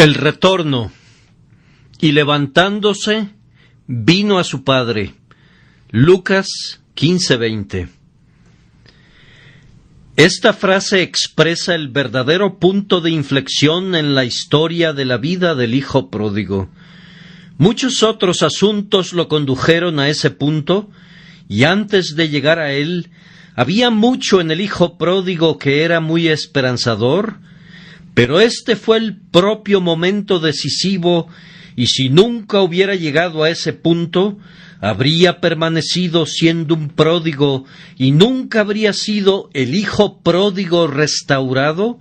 El retorno. Y levantándose, vino a su padre. Lucas 15:20. Esta frase expresa el verdadero punto de inflexión en la historia de la vida del hijo pródigo. Muchos otros asuntos lo condujeron a ese punto, y antes de llegar a él, había mucho en el hijo pródigo que era muy esperanzador, pero este fue el propio momento decisivo, y si nunca hubiera llegado a ese punto, habría permanecido siendo un pródigo y nunca habría sido el hijo pródigo restaurado,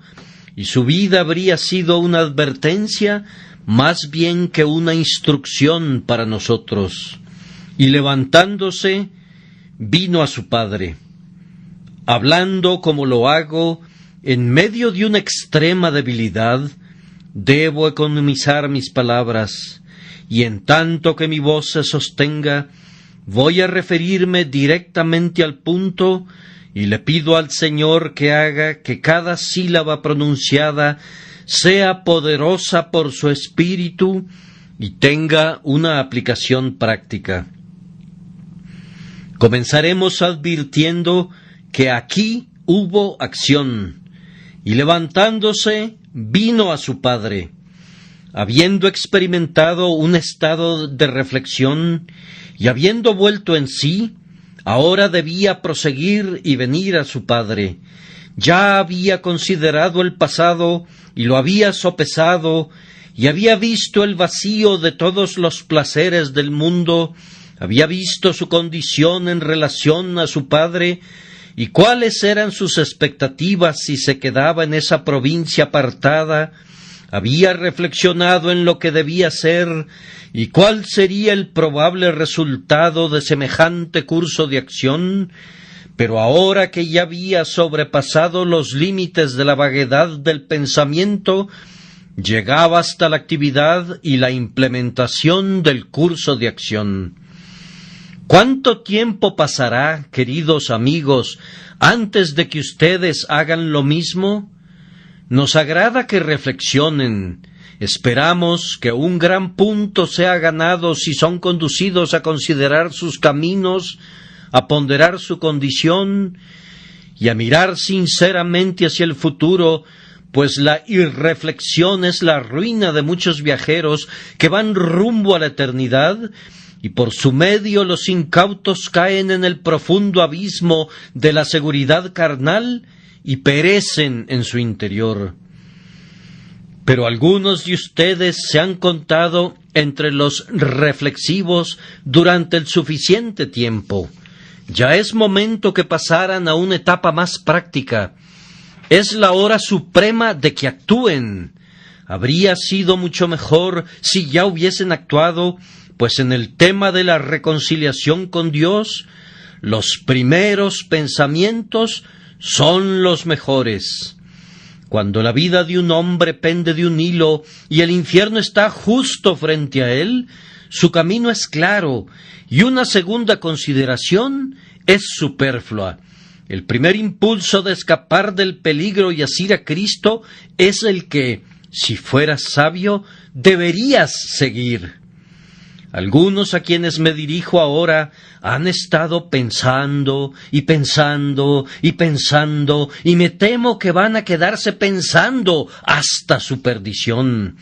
y su vida habría sido una advertencia más bien que una instrucción para nosotros. Y levantándose, vino a su padre. Hablando como lo hago, en medio de una extrema debilidad, debo economizar mis palabras, y en tanto que mi voz se sostenga, voy a referirme directamente al punto, y le pido al Señor que haga que cada sílaba pronunciada sea poderosa por su Espíritu y tenga una aplicación práctica. Comenzaremos advirtiendo que aquí hubo acción, y levantándose, vino a su padre. Habiendo experimentado un estado de reflexión y habiendo vuelto en sí, ahora debía proseguir y venir a su padre. Ya había considerado el pasado y lo había sopesado, y había visto el vacío de todos los placeres del mundo, había visto su condición en relación a su padre, y cuáles eran sus expectativas si se quedaba en esa provincia apartada. Había reflexionado en lo que debía ser y cuál sería el probable resultado de semejante curso de acción, pero ahora que ya había sobrepasado los límites de la vaguedad del pensamiento, llegaba hasta la actividad y la implementación del curso de acción. ¿Cuánto tiempo pasará, queridos amigos, antes de que ustedes hagan lo mismo? Nos agrada que reflexionen. Esperamos que un gran punto sea ganado si son conducidos a considerar sus caminos, a ponderar su condición y a mirar sinceramente hacia el futuro, pues la irreflexión es la ruina de muchos viajeros que van rumbo a la eternidad, y por su medio los incautos caen en el profundo abismo de la seguridad carnal y perecen en su interior. Pero algunos de ustedes se han contado entre los reflexivos durante el suficiente tiempo. Ya es momento que pasaran a una etapa más práctica. Es la hora suprema de que actúen. Habría sido mucho mejor si ya hubiesen actuado, pues en el tema de la reconciliación con Dios, los primeros pensamientos son los mejores. Cuando la vida de un hombre pende de un hilo y el infierno está justo frente a él, su camino es claro y una segunda consideración es superflua. El primer impulso de escapar del peligro y asir a Cristo es el que, si fueras sabio, deberías seguir. Algunos a quienes me dirijo ahora han estado pensando y pensando y pensando, y me temo que van a quedarse pensando hasta su perdición.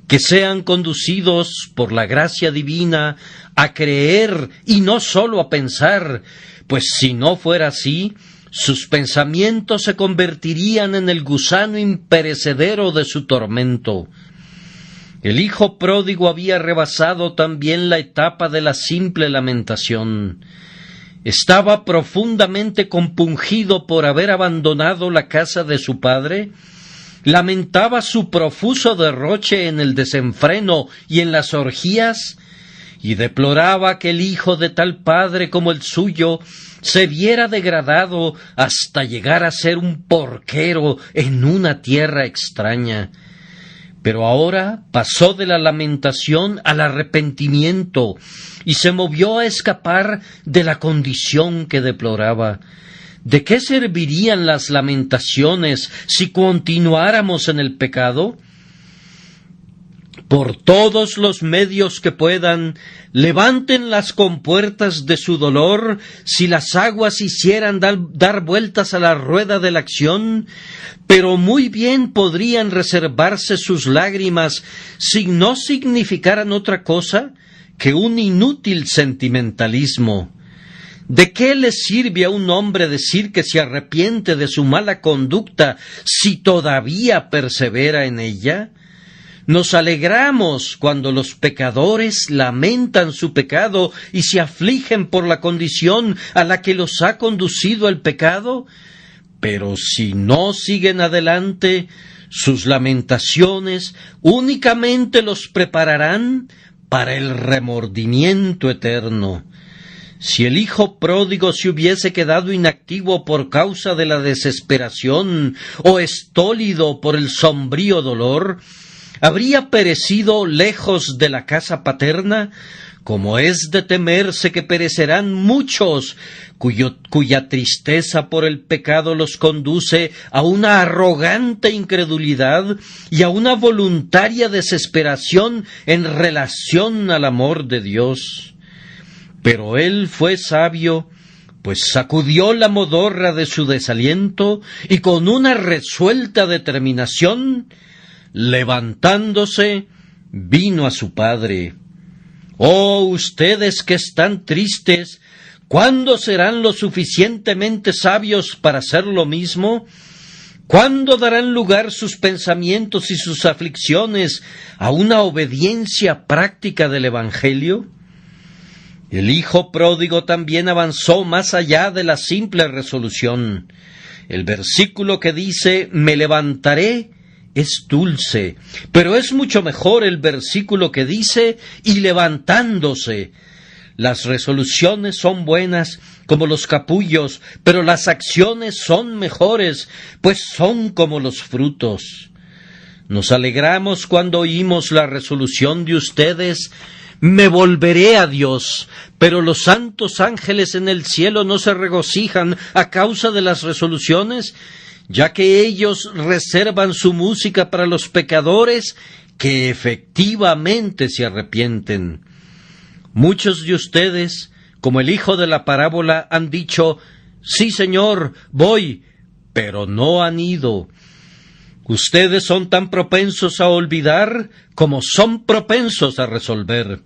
Que sean conducidos por la gracia divina a creer y no sólo a pensar, pues si no fuera así, sus pensamientos se convertirían en el gusano imperecedero de su tormento. El hijo pródigo había rebasado también la etapa de la simple lamentación. Estaba profundamente compungido por haber abandonado la casa de su padre, lamentaba su profuso derroche en el desenfreno y en las orgías, y deploraba que el hijo de tal padre como el suyo se viera degradado hasta llegar a ser un porquero en una tierra extraña. Pero ahora pasó de la lamentación al arrepentimiento y se movió a escapar de la condición que deploraba. ¿De qué servirían las lamentaciones si continuáramos en el pecado? Por todos los medios que puedan, levanten las compuertas de su dolor, si las aguas hicieran dar vueltas a la rueda de la acción, pero muy bien podrían reservarse sus lágrimas si no significaran otra cosa que un inútil sentimentalismo. ¿De qué le sirve a un hombre decir que se arrepiente de su mala conducta si todavía persevera en ella? Nos alegramos cuando los pecadores lamentan su pecado y se afligen por la condición a la que los ha conducido el pecado, pero si no siguen adelante, sus lamentaciones únicamente los prepararán para el remordimiento eterno. Si el hijo pródigo se hubiese quedado inactivo por causa de la desesperación o estólido por el sombrío dolor, habría perecido lejos de la casa paterna, como es de temerse que perecerán muchos, cuya tristeza por el pecado los conduce a una arrogante incredulidad y a una voluntaria desesperación en relación al amor de Dios. Pero él fue sabio, pues sacudió la modorra de su desaliento y con una resuelta determinación, levantándose, vino a su padre. Oh, ustedes que están tristes, ¿cuándo serán lo suficientemente sabios para hacer lo mismo? ¿Cuándo darán lugar sus pensamientos y sus aflicciones a una obediencia práctica del Evangelio? El hijo pródigo también avanzó más allá de la simple resolución. El versículo que dice, me levantaré, es dulce, pero es mucho mejor el versículo que dice, y levantándose. Las resoluciones son buenas como los capullos, pero las acciones son mejores, pues son como los frutos. Nos alegramos cuando oímos la resolución de ustedes, me volveré a Dios, pero los santos ángeles en el cielo no se regocijan a causa de las resoluciones, ya que ellos reservan su música para los pecadores que efectivamente se arrepienten. Muchos de ustedes, como el hijo de la parábola, han dicho, sí, Señor, voy, pero no han ido. Ustedes son tan propensos a olvidar como son propensos a resolver.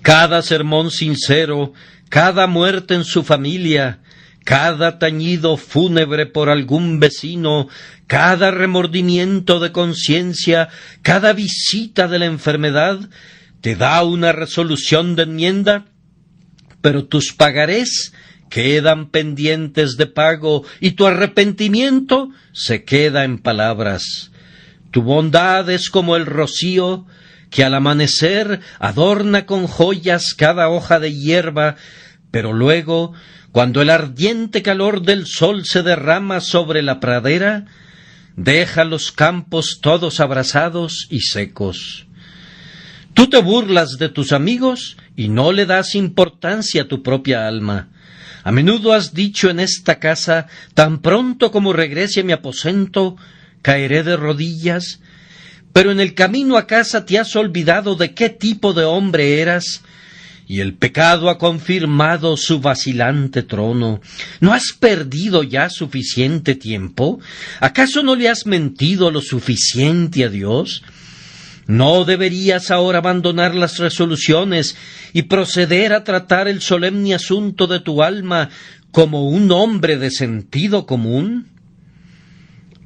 Cada sermón sincero, cada muerte en su familia, cada tañido fúnebre por algún vecino, cada remordimiento de conciencia, cada visita de la enfermedad, te da una resolución de enmienda, pero tus pagarés quedan pendientes de pago y tu arrepentimiento se queda en palabras. Tu bondad es como el rocío que al amanecer adorna con joyas cada hoja de hierba, pero luego, cuando el ardiente calor del sol se derrama sobre la pradera, deja los campos todos abrasados y secos. Tú te burlas de tus amigos y no le das importancia a tu propia alma. A menudo has dicho en esta casa, tan pronto como regrese a mi aposento, caeré de rodillas, pero en el camino a casa te has olvidado de qué tipo de hombre eras, y el pecado ha confirmado su vacilante trono. ¿No has perdido ya suficiente tiempo? ¿Acaso no le has mentido lo suficiente a Dios? ¿No deberías ahora abandonar las resoluciones y proceder a tratar el solemne asunto de tu alma como un hombre de sentido común?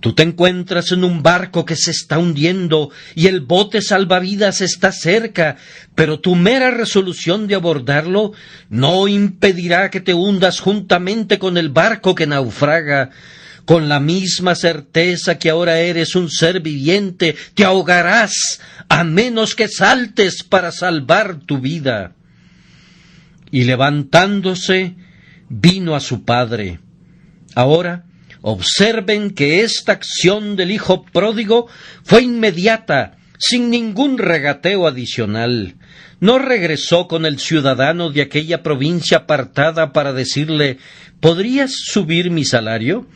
Tú te encuentras en un barco que se está hundiendo y el bote salvavidas está cerca, pero tu mera resolución de abordarlo no impedirá que te hundas juntamente con el barco que naufraga. Con la misma certeza que ahora eres un ser viviente, te ahogarás a menos que saltes para salvar tu vida. Y levantándose, vino a su padre. Ahora, observen que esta acción del hijo pródigo fue inmediata, sin ningún regateo adicional. No regresó con el ciudadano de aquella provincia apartada para decirle, ¿podrías subir mi salario?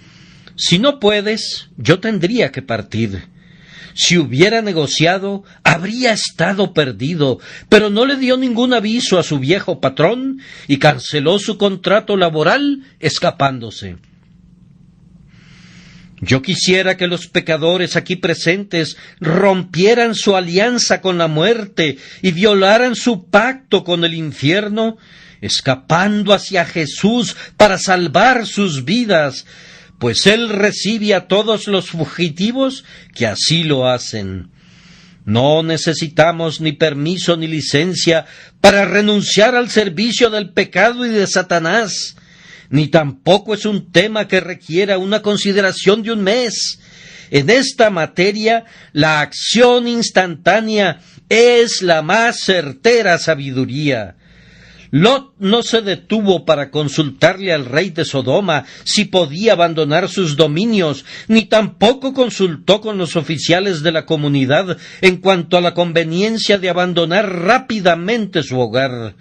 Si no puedes, yo tendría que partir. Si hubiera negociado, habría estado perdido, pero no le dio ningún aviso a su viejo patrón y canceló su contrato laboral escapándose. Yo quisiera que los pecadores aquí presentes rompieran su alianza con la muerte y violaran su pacto con el infierno, escapando hacia Jesús para salvar sus vidas, pues Él recibe a todos los fugitivos que así lo hacen. No necesitamos ni permiso ni licencia para renunciar al servicio del pecado y de Satanás, ni tampoco es un tema que requiera una consideración de un mes. En esta materia, la acción instantánea es la más certera sabiduría. Lot no se detuvo para consultarle al rey de Sodoma si podía abandonar sus dominios, ni tampoco consultó con los oficiales de la comunidad en cuanto a la conveniencia de abandonar rápidamente su hogar.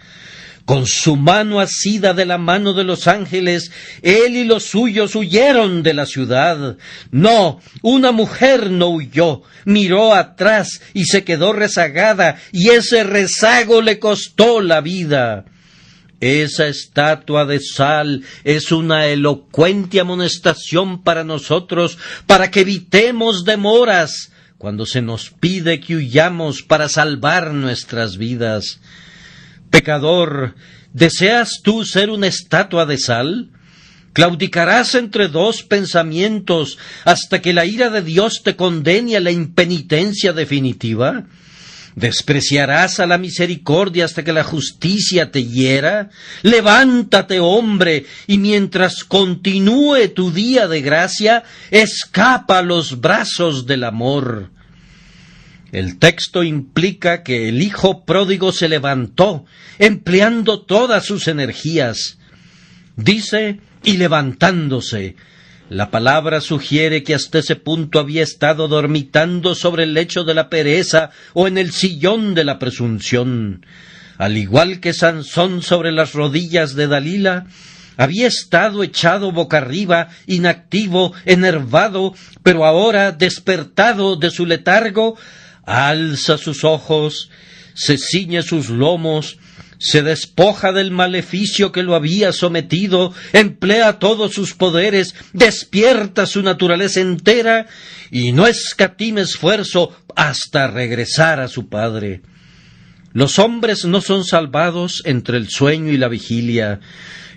Con su mano asida de la mano de los ángeles, él y los suyos huyeron de la ciudad. No, una mujer no huyó, miró atrás y se quedó rezagada, y ese rezago le costó la vida. Esa estatua de sal es una elocuente amonestación para nosotros, para que evitemos demoras cuando se nos pide que huyamos para salvar nuestras vidas. Pecador, ¿deseas tú ser una estatua de sal? ¿Claudicarás entre dos pensamientos hasta que la ira de Dios te condene a la impenitencia definitiva? ¿Despreciarás a la misericordia hasta que la justicia te hiera? Levántate, hombre, y mientras continúe tu día de gracia, escapa a los brazos del amor. El texto implica que el hijo pródigo se levantó, empleando todas sus energías. Dice, y levantándose. La palabra sugiere que hasta ese punto había estado dormitando sobre el lecho de la pereza o en el sillón de la presunción. Al igual que Sansón sobre las rodillas de Dalila, había estado echado boca arriba, inactivo, enervado, pero ahora, despertado de su letargo, alza sus ojos, se ciñe sus lomos, se despoja del maleficio que lo había sometido, emplea todos sus poderes, despierta su naturaleza entera y no escatima esfuerzo hasta regresar a su padre. Los hombres no son salvados entre el sueño y la vigilia.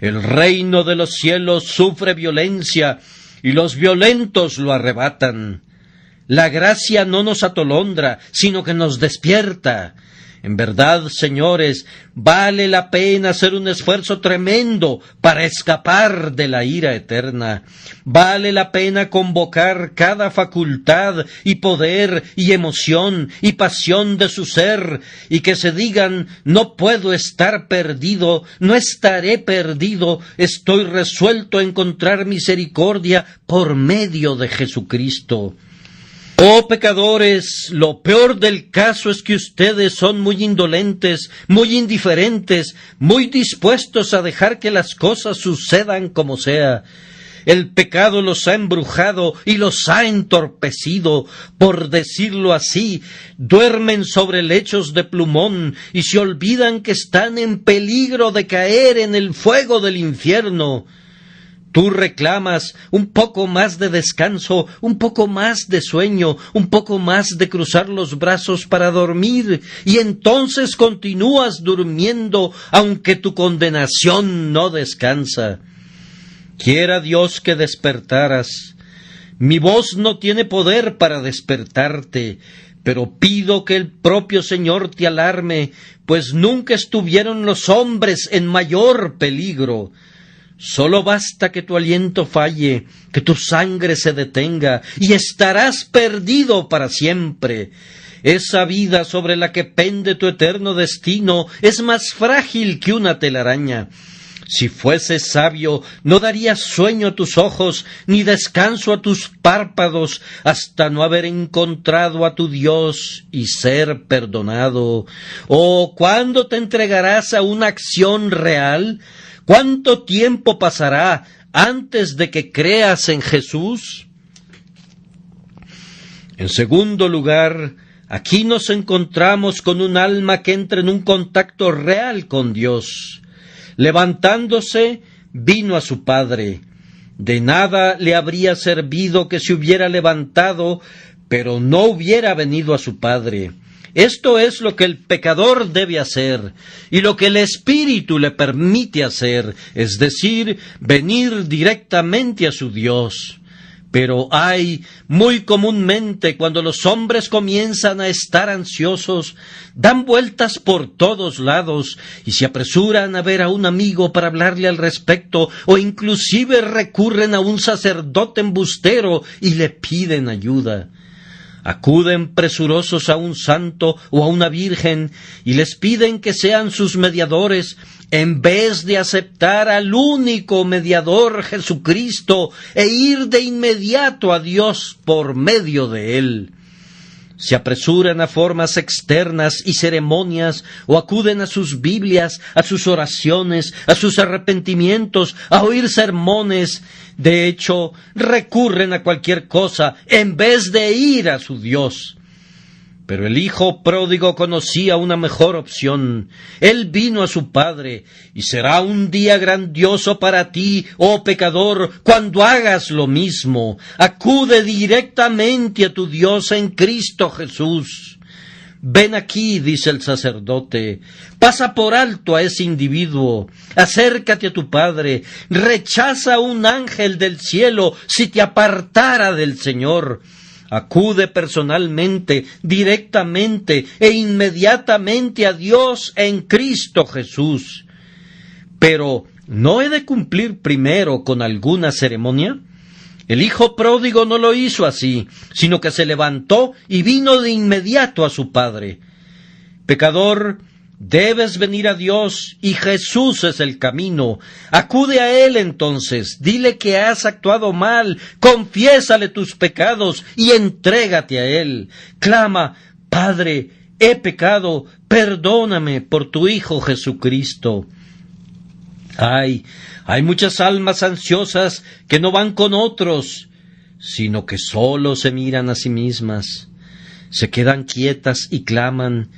El reino de los cielos sufre violencia y los violentos lo arrebatan. La gracia no nos atolondra, sino que nos despierta. En verdad, señores, vale la pena hacer un esfuerzo tremendo para escapar de la ira eterna. Vale la pena convocar cada facultad y poder y emoción y pasión de su ser, y que se digan, no puedo estar perdido, no estaré perdido, estoy resuelto a encontrar misericordia por medio de Jesucristo. Oh pecadores, lo peor del caso es que ustedes son muy indolentes, muy indiferentes, muy dispuestos a dejar que las cosas sucedan como sea. El pecado los ha embrujado y los ha entorpecido, por decirlo así, duermen sobre lechos de plumón y se olvidan que están en peligro de caer en el fuego del infierno. Tú reclamas un poco más de descanso, un poco más de sueño, un poco más de cruzar los brazos para dormir, y entonces continúas durmiendo, aunque tu condenación no descansa. Quiera Dios que despertaras. Mi voz no tiene poder para despertarte, pero pido que el propio Señor te alarme, pues nunca estuvieron los hombres en mayor peligro. Solo basta que tu aliento falle, que tu sangre se detenga, y estarás perdido para siempre. Esa vida sobre la que pende tu eterno destino es más frágil que una telaraña. Si fueses sabio, no darías sueño a tus ojos, ni descanso a tus párpados, hasta no haber encontrado a tu Dios y ser perdonado. ¿O cuándo te entregarás a una acción real? ¿Cuánto tiempo pasará antes de que creas en Jesús? En segundo lugar, aquí nos encontramos con un alma que entra en un contacto real con Dios. Levantándose, vino a su Padre. De nada le habría servido que se hubiera levantado, pero no hubiera venido a su Padre. Esto es lo que el pecador debe hacer, y lo que el Espíritu le permite hacer, es decir, venir directamente a su Dios. Pero hay, muy comúnmente, cuando los hombres comienzan a estar ansiosos, dan vueltas por todos lados y se apresuran a ver a un amigo para hablarle al respecto, o inclusive recurren a un sacerdote embustero y le piden ayuda. Acuden presurosos a un santo o a una virgen y les piden que sean sus mediadores, en vez de aceptar al único mediador, Jesucristo, e ir de inmediato a Dios por medio de él. Se apresuran a formas externas y ceremonias, o acuden a sus Biblias, a sus oraciones, a sus arrepentimientos, a oír sermones. De hecho, recurren a cualquier cosa en vez de ir a su Dios. Pero el hijo pródigo conocía una mejor opción. Él vino a su Padre, y será un día grandioso para ti, oh pecador, cuando hagas lo mismo. Acude directamente a tu Dios en Cristo Jesús. Ven aquí, dice el sacerdote, pasa por alto a ese individuo, acércate a tu Padre, rechaza a un ángel del cielo si te apartara del Señor. Acude personalmente, directamente e inmediatamente a Dios en Cristo Jesús. Pero, ¿no he de cumplir primero con alguna ceremonia? El hijo pródigo no lo hizo así, sino que se levantó y vino de inmediato a su padre. Pecador, debes venir a Dios, y Jesús es el camino. Acude a Él entonces, dile que has actuado mal, confiésale tus pecados y entrégate a Él. Clama, Padre, he pecado, perdóname por tu Hijo Jesucristo. Hay muchas almas ansiosas que no van con otros, sino que sólo se miran a sí mismas. Se quedan quietas y claman,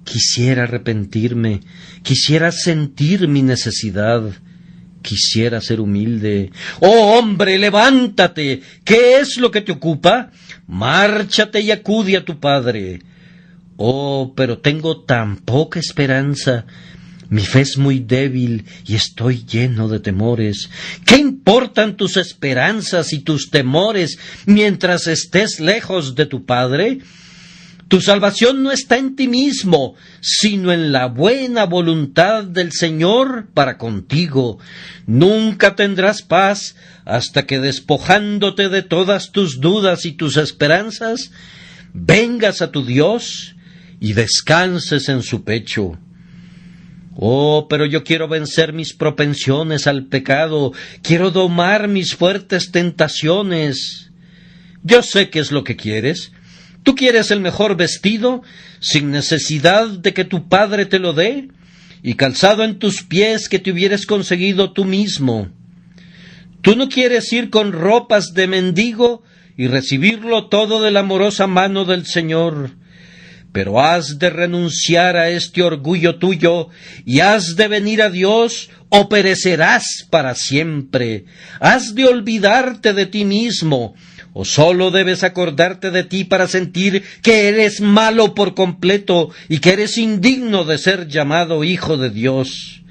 quisiera arrepentirme, quisiera sentir mi necesidad, quisiera ser humilde. ¡Oh, hombre, levántate! ¿Qué es lo que te ocupa? Márchate y acude a tu Padre. Oh, pero tengo tan poca esperanza. Mi fe es muy débil y estoy lleno de temores. ¿Qué importan tus esperanzas y tus temores mientras estés lejos de tu Padre? Tu salvación no está en ti mismo, sino en la buena voluntad del Señor para contigo. Nunca tendrás paz hasta que, despojándote de todas tus dudas y tus esperanzas, vengas a tu Dios y descanses en su pecho. Oh, pero yo quiero vencer mis propensiones al pecado, quiero domar mis fuertes tentaciones. Yo sé qué es lo que quieres. ¿Tú quieres el mejor vestido, sin necesidad de que tu padre te lo dé, y calzado en tus pies que te hubieras conseguido tú mismo? ¿Tú no quieres ir con ropas de mendigo y recibirlo todo de la amorosa mano del Señor? Pero has de renunciar a este orgullo tuyo y has de venir a Dios, o perecerás para siempre. Has de olvidarte de ti mismo, o sólo debes acordarte de ti para sentir que eres malo por completo y que eres indigno de ser llamado hijo de Dios.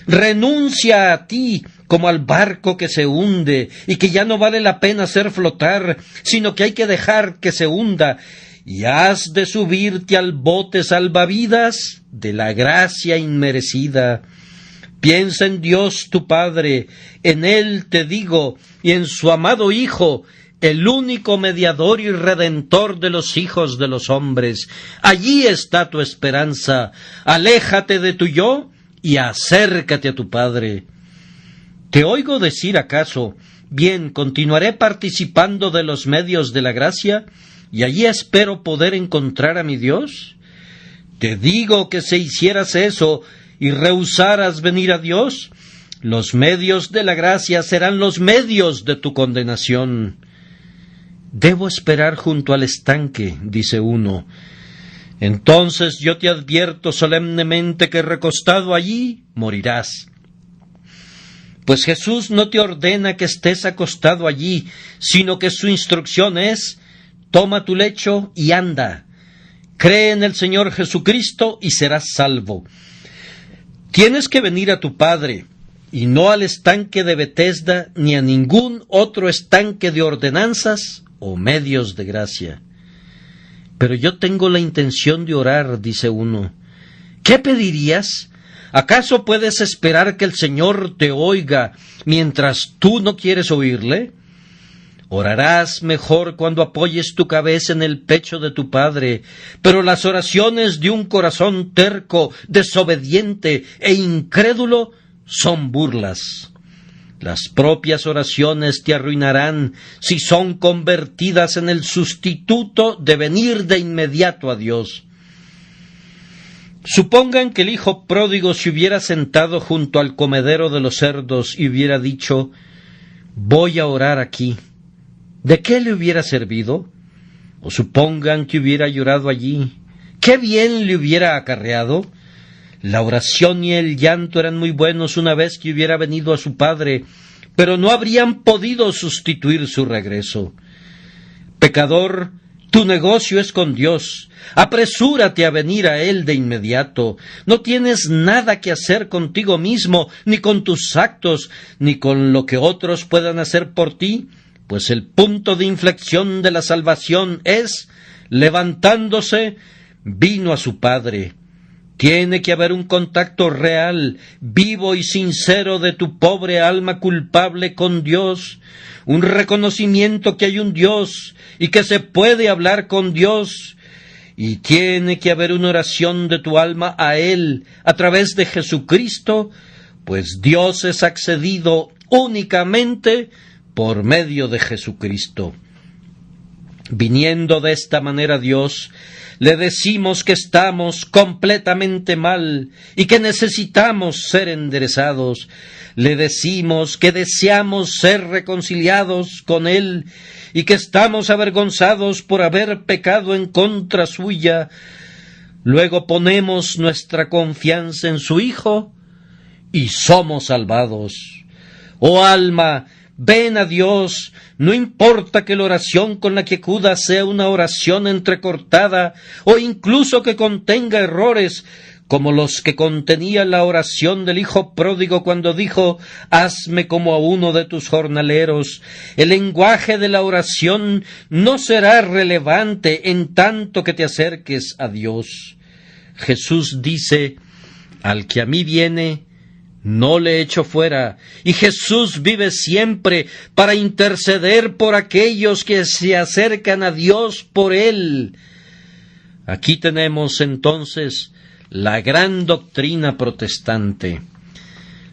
Renuncia a ti como al barco que se hunde y que ya no vale la pena hacer flotar, sino que hay que dejar que se hunda, y has de subirte al bote salvavidas de la gracia inmerecida. Piensa en Dios tu Padre, en Él te digo, y en su amado Hijo, el único mediador y redentor de los hijos de los hombres. Allí está tu esperanza. Aléjate de tu yo y acércate a tu Padre. ¿Te oigo decir acaso, bien, continuaré participando de los medios de la gracia, y allí espero poder encontrar a mi Dios? Te digo que si hicieras eso y rehusaras venir a Dios, los medios de la gracia serán los medios de tu condenación. Debo esperar junto al estanque, dice uno. Entonces yo te advierto solemnemente que recostado allí morirás. Pues Jesús no te ordena que estés acostado allí, sino que su instrucción es: toma tu lecho y anda. Cree en el Señor Jesucristo y serás salvo. Tienes que venir a tu Padre, y no al estanque de Betesda, ni a ningún otro estanque de ordenanzas o medios de gracia. Pero yo tengo la intención de orar, dice uno. ¿Qué pedirías? ¿Acaso puedes esperar que el Señor te oiga mientras tú no quieres oírle? Orarás mejor cuando apoyes tu cabeza en el pecho de tu Padre, pero las oraciones de un corazón terco, desobediente e incrédulo son burlas. Las propias oraciones te arruinarán si son convertidas en el sustituto de venir de inmediato a Dios. Supongan que el hijo pródigo se hubiera sentado junto al comedero de los cerdos y hubiera dicho: voy a orar aquí. ¿De qué le hubiera servido? O supongan que hubiera llorado allí. ¿Qué bien le hubiera acarreado? La oración y el llanto eran muy buenos una vez que hubiera venido a su Padre, pero no habrían podido sustituir su regreso. Pecador, tu negocio es con Dios. Apresúrate a venir a Él de inmediato. No tienes nada que hacer contigo mismo, ni con tus actos, ni con lo que otros puedan hacer por ti, pues el punto de inflexión de la salvación es: levantándose, vino a su Padre. Tiene que haber un contacto real, vivo y sincero de tu pobre alma culpable con Dios, un reconocimiento que hay un Dios y que se puede hablar con Dios, y tiene que haber una oración de tu alma a Él a través de Jesucristo, pues Dios es accedido únicamente por medio de Jesucristo. Viniendo de esta manera a Dios, le decimos que estamos completamente mal y que necesitamos ser enderezados. Le decimos que deseamos ser reconciliados con Él y que estamos avergonzados por haber pecado en contra suya. Luego ponemos nuestra confianza en su Hijo y somos salvados. Oh alma, ven a Dios, no importa que la oración con la que acudas sea una oración entrecortada o incluso que contenga errores, como los que contenía la oración del hijo pródigo cuando dijo: hazme como a uno de tus jornaleros. El lenguaje de la oración no será relevante en tanto que te acerques a Dios. Jesús dice: al que a mí viene, no le echo fuera, y Jesús vive siempre para interceder por aquellos que se acercan a Dios por Él. Aquí tenemos entonces la gran doctrina protestante.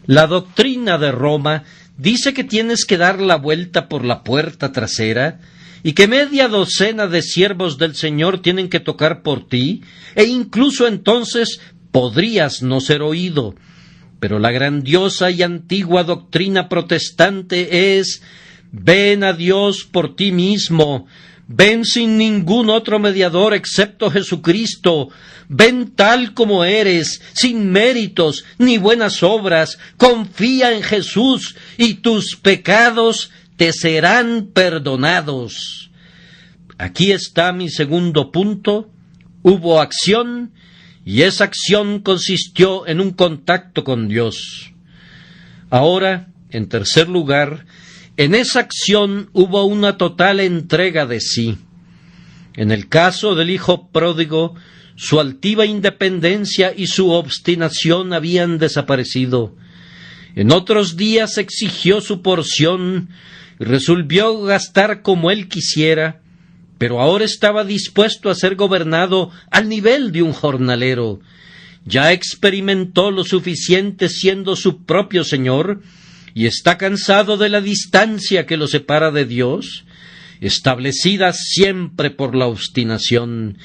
La doctrina de Roma dice que tienes que dar la vuelta por la puerta trasera y que media docena de siervos del Señor tienen que tocar por ti, e incluso entonces podrías no ser oído. Pero la grandiosa y antigua doctrina protestante es: ven a Dios por ti mismo, ven sin ningún otro mediador excepto Jesucristo, ven tal como eres, sin méritos ni buenas obras, confía en Jesús y tus pecados te serán perdonados. Aquí está mi segundo punto. Hubo acción, y esa acción consistió en un contacto con Dios. Ahora, en tercer lugar, en esa acción hubo una total entrega de sí. En el caso del hijo pródigo, su altiva independencia y su obstinación habían desaparecido. En otros días exigió su porción y resolvió gastar como él quisiera, pero ahora estaba dispuesto a ser gobernado al nivel de un jornalero. Ya experimentó lo suficiente siendo su propio señor, y está cansado de la distancia que lo separa de Dios, establecida siempre por la obstinación.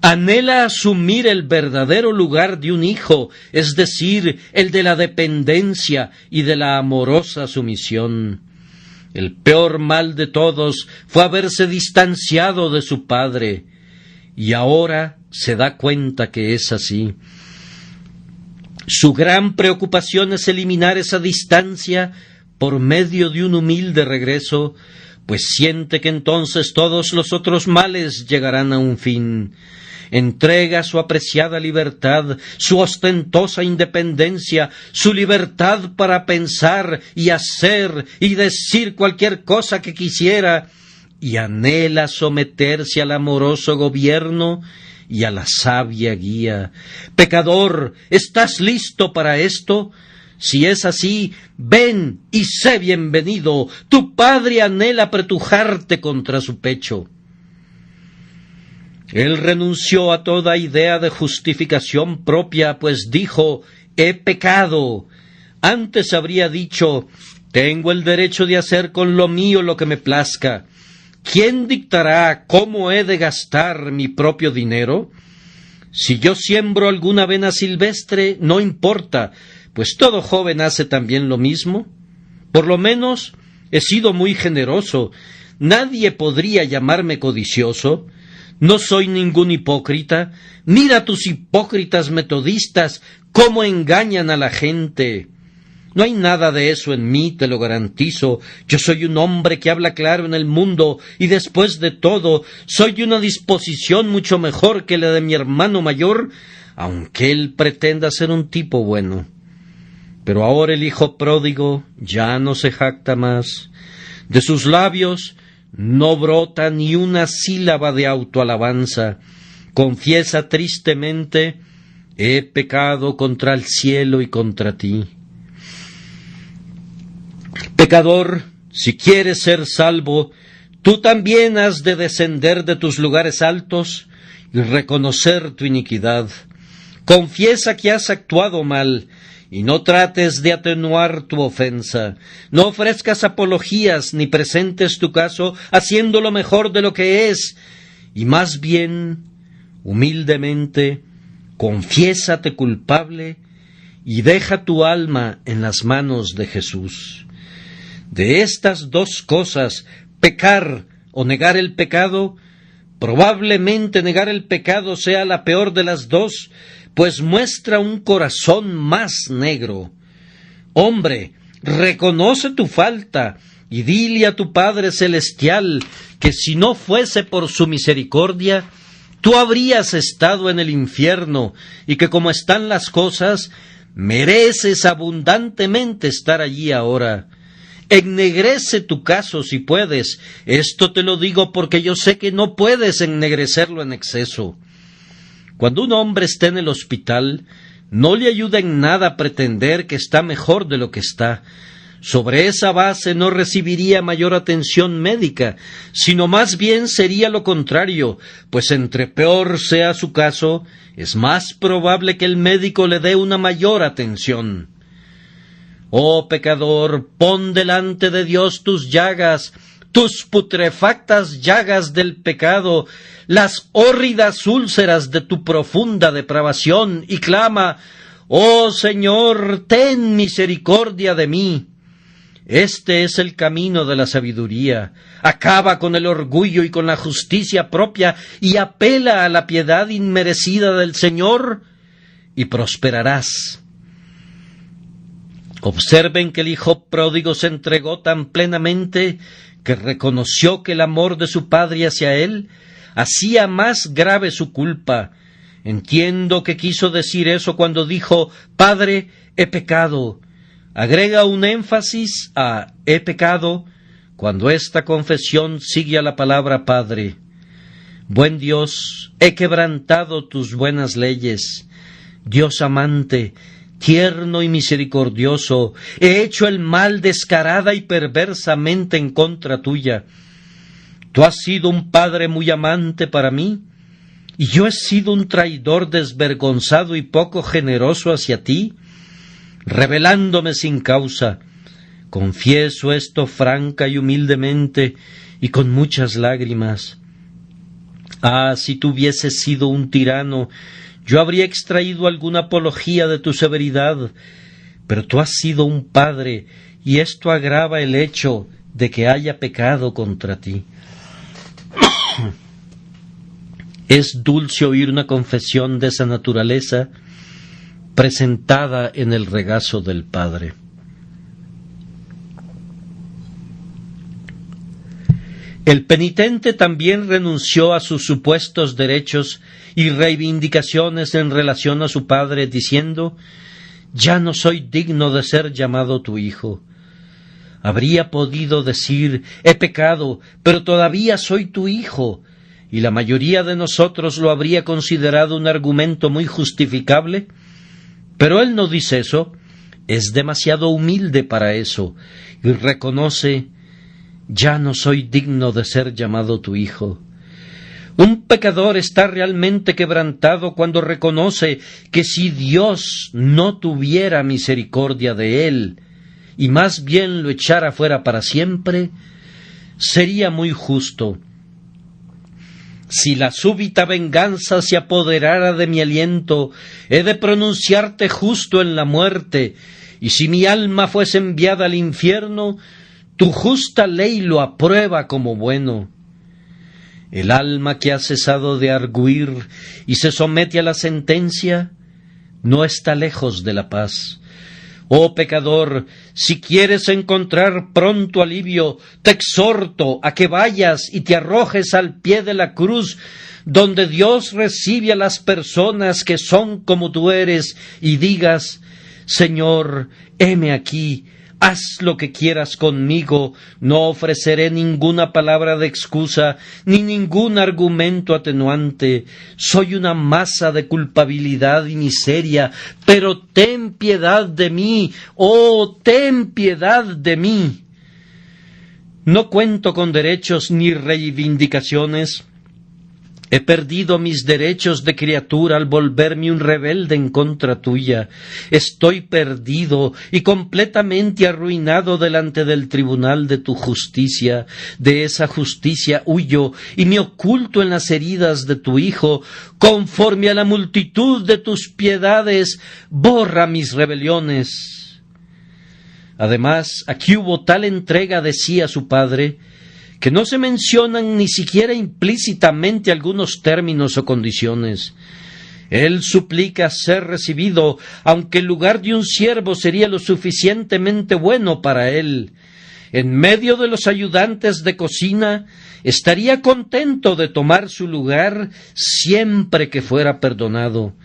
Anhela asumir el verdadero lugar de un hijo, es decir, el de la dependencia y de la amorosa sumisión. El peor mal de todos fue haberse distanciado de su padre, y ahora se da cuenta que es así. Su gran preocupación es eliminar esa distancia por medio de un humilde regreso, pues siente que entonces todos los otros males llegarán a un fin. Entrega su apreciada libertad, su ostentosa independencia, su libertad para pensar y hacer y decir cualquier cosa que quisiera, y anhela someterse al amoroso gobierno y a la sabia guía. Pecador, ¿estás listo para esto? Si es así, ven y sé bienvenido. Tu padre anhela apretujarte contra su pecho. Él renunció a toda idea de justificación propia, pues dijo: he pecado. Antes habría dicho: tengo el derecho de hacer con lo mío lo que me plazca. ¿Quién dictará cómo he de gastar mi propio dinero? Si yo siembro alguna avena silvestre, no importa, pues todo joven hace también lo mismo. Por lo menos he sido muy generoso. Nadie podría llamarme codicioso. No soy ningún hipócrita. Mira tus hipócritas metodistas, cómo engañan a la gente. No hay nada de eso en mí, te lo garantizo. Yo soy un hombre que habla claro en el mundo, y después de todo, soy de una disposición mucho mejor que la de mi hermano mayor, aunque él pretenda ser un tipo bueno. Pero ahora el hijo pródigo ya no se jacta más. De sus labios no brota ni una sílaba de autoalabanza. Confiesa tristemente: he pecado contra el cielo y contra ti. Pecador, si quieres ser salvo, tú también has de descender de tus lugares altos y reconocer tu iniquidad. Confiesa que has actuado mal, y no trates de atenuar tu ofensa. No ofrezcas apologías ni presentes tu caso haciéndolo mejor de lo que es, y más bien, humildemente, confiésate culpable y deja tu alma en las manos de Jesús. De estas dos cosas, pecar o negar el pecado, probablemente negar el pecado sea la peor de las dos, pues muestra un corazón más negro. Hombre, reconoce tu falta y dile a tu Padre Celestial que si no fuese por su misericordia, tú habrías estado en el infierno, y que como están las cosas, mereces abundantemente estar allí ahora. Ennegrece tu caso si puedes. Esto te lo digo porque yo sé que no puedes ennegrecerlo en exceso. Cuando un hombre esté en el hospital, no le ayuda en nada pretender que está mejor de lo que está. Sobre esa base no recibiría mayor atención médica, sino más bien sería lo contrario, pues entre peor sea su caso, es más probable que el médico le dé una mayor atención. Oh pecador, pon delante de Dios tus llagas, tus putrefactas llagas del pecado, las hórridas úlceras de tu profunda depravación, y clama: oh Señor, ten misericordia de mí. Este es el camino de la sabiduría. Acaba con el orgullo y con la justicia propia, y apela a la piedad inmerecida del Señor, y prosperarás. Observen que el hijo pródigo se entregó tan plenamente que reconoció que el amor de su padre hacia él hacía más grave su culpa. Entiendo que quiso decir eso cuando dijo: Padre, he pecado. Agrega un énfasis a he pecado cuando esta confesión sigue a la palabra Padre. Buen Dios, he quebrantado tus buenas leyes. Dios amante, tierno y misericordioso, he hecho el mal descarada y perversamente en contra tuya. Tú has sido un padre muy amante para mí, y yo he sido un traidor desvergonzado y poco generoso hacia ti, rebelándome sin causa. Confieso esto franca y humildemente y con muchas lágrimas. Ah, si tú hubieses sido un tirano, yo habría extraído alguna apología de tu severidad, pero tú has sido un padre, y esto agrava el hecho de que haya pecado contra ti. Es dulce oír una confesión de esa naturaleza presentada en el regazo del Padre. El penitente también renunció a sus supuestos derechos y reivindicaciones en relación a su padre, diciendo: «Ya no soy digno de ser llamado tu hijo». Habría podido decir: «He pecado, pero todavía soy tu hijo», y la mayoría de nosotros lo habría considerado un argumento muy justificable, pero él no dice eso, es demasiado humilde para eso, y reconoce: «Ya no soy digno de ser llamado tu hijo». Un pecador está realmente quebrantado cuando reconoce que si Dios no tuviera misericordia de él, y más bien lo echara fuera para siempre, sería muy justo. Si la súbita venganza se apoderara de mi aliento, he de pronunciarte justo en la muerte, y si mi alma fuese enviada al infierno, tu justa ley lo aprueba como bueno. El alma que ha cesado de arguir y se somete a la sentencia, no está lejos de la paz. Oh pecador, si quieres encontrar pronto alivio, te exhorto a que vayas y te arrojes al pie de la cruz, donde Dios recibe a las personas que son como tú eres, y digas: «Señor, heme aquí, haz lo que quieras conmigo, no ofreceré ninguna palabra de excusa, ni ningún argumento atenuante. Soy una masa de culpabilidad y miseria, pero ten piedad de mí, oh, ten piedad de mí». No cuento con derechos ni reivindicaciones. He perdido mis derechos de criatura al volverme un rebelde en contra tuya. Estoy perdido y completamente arruinado delante del tribunal de tu justicia. De esa justicia huyo y me oculto en las heridas de tu Hijo. Conforme a la multitud de tus piedades, borra mis rebeliones. Además, aquí hubo tal entrega de sí a su Padre, que no se mencionan ni siquiera implícitamente algunos términos o condiciones. Él suplica ser recibido, aunque el lugar de un siervo sería lo suficientemente bueno para él. En medio de los ayudantes de cocina, estaría contento de tomar su lugar siempre que fuera perdonado.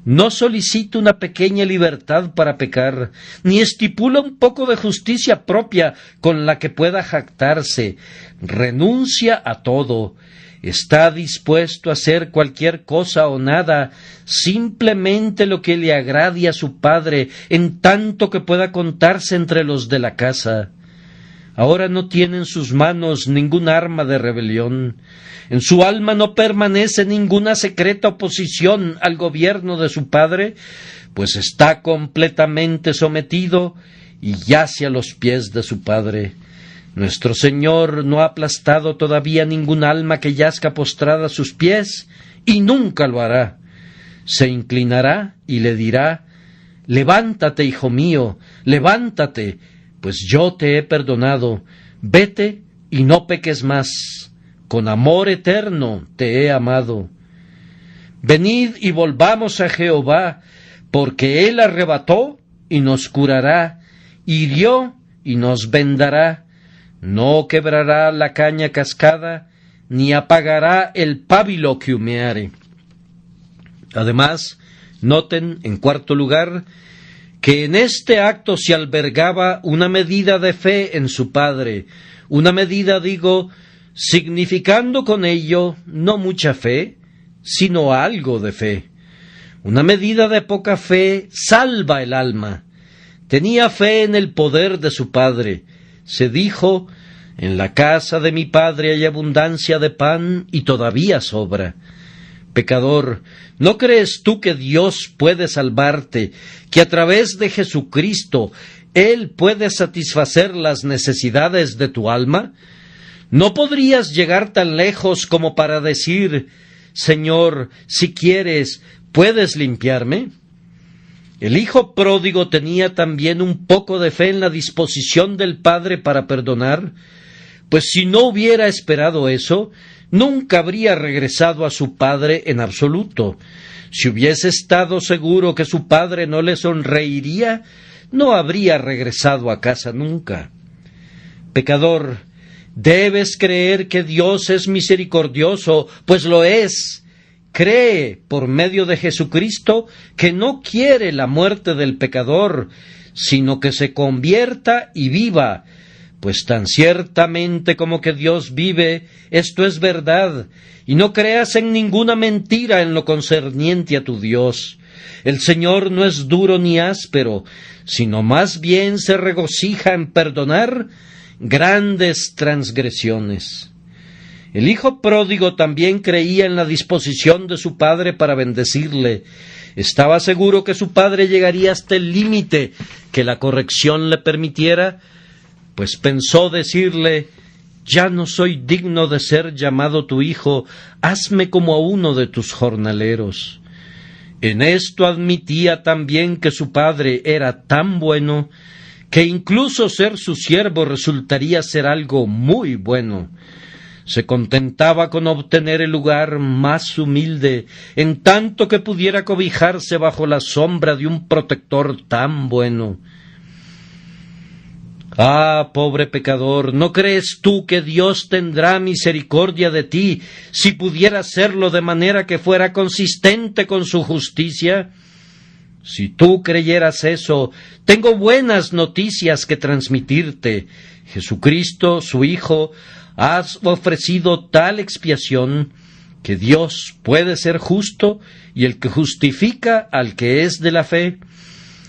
No solicita una pequeña libertad para pecar, ni estipula un poco de justicia propia con la que pueda jactarse. Renuncia a todo. Está dispuesto a hacer cualquier cosa o nada, simplemente lo que le agrade a su padre, en tanto que pueda contarse entre los de la casa. Ahora no tiene en sus manos ningún arma de rebelión. En su alma no permanece ninguna secreta oposición al gobierno de su padre, pues está completamente sometido y yace a los pies de su padre. Nuestro Señor no ha aplastado todavía ningún alma que yazca postrada a sus pies, y nunca lo hará. Se inclinará y le dirá: «Levántate, hijo mío, levántate, pues yo te he perdonado. Vete y no peques más. Con amor eterno te he amado. Venid y volvamos a Jehová, porque Él arrebató y nos curará, hirió y nos vendará. No quebrará la caña cascada, ni apagará el pábilo que humeare». Además, noten, en cuarto lugar, que en este acto se albergaba una medida de fe en su Padre, una medida, significando con ello no mucha fe, sino algo de fe. Una medida de poca fe salva el alma. Tenía fe en el poder de su Padre. Se dijo: «En la casa de mi Padre hay abundancia de pan y todavía sobra». Pecador, ¿no crees tú que Dios puede salvarte, que a través de Jesucristo Él puede satisfacer las necesidades de tu alma? ¿No podrías llegar tan lejos como para decir: «Señor, si quieres, ¿puedes limpiarme?». El hijo pródigo tenía también un poco de fe en la disposición del padre para perdonar, pues si no hubiera esperado eso, nunca habría regresado a su padre en absoluto. Si hubiese estado seguro que su padre no le sonreiría, no habría regresado a casa nunca. Pecador, debes creer que Dios es misericordioso, pues lo es. Cree, por medio de Jesucristo, que no quiere la muerte del pecador, sino que se convierta y viva, pues tan ciertamente como que Dios vive, esto es verdad, y no creas en ninguna mentira en lo concerniente a tu Dios. El Señor no es duro ni áspero, sino más bien se regocija en perdonar grandes transgresiones. El hijo pródigo también creía en la disposición de su padre para bendecirle. Estaba seguro que su padre llegaría hasta el límite que la corrección le permitiera, pues pensó decirle: «Ya no soy digno de ser llamado tu hijo, hazme como a uno de tus jornaleros». En esto admitía también que su padre era tan bueno que incluso ser su siervo resultaría ser algo muy bueno. Se contentaba con obtener el lugar más humilde, en tanto que pudiera cobijarse bajo la sombra de un protector tan bueno. Ah, pobre pecador, ¿no crees tú que Dios tendrá misericordia de ti si pudiera hacerlo de manera que fuera consistente con su justicia? Si tú creyeras eso, tengo buenas noticias que transmitirte. Jesucristo, su Hijo, ha ofrecido tal expiación que Dios puede ser justo y el que justifica al que es de la fe.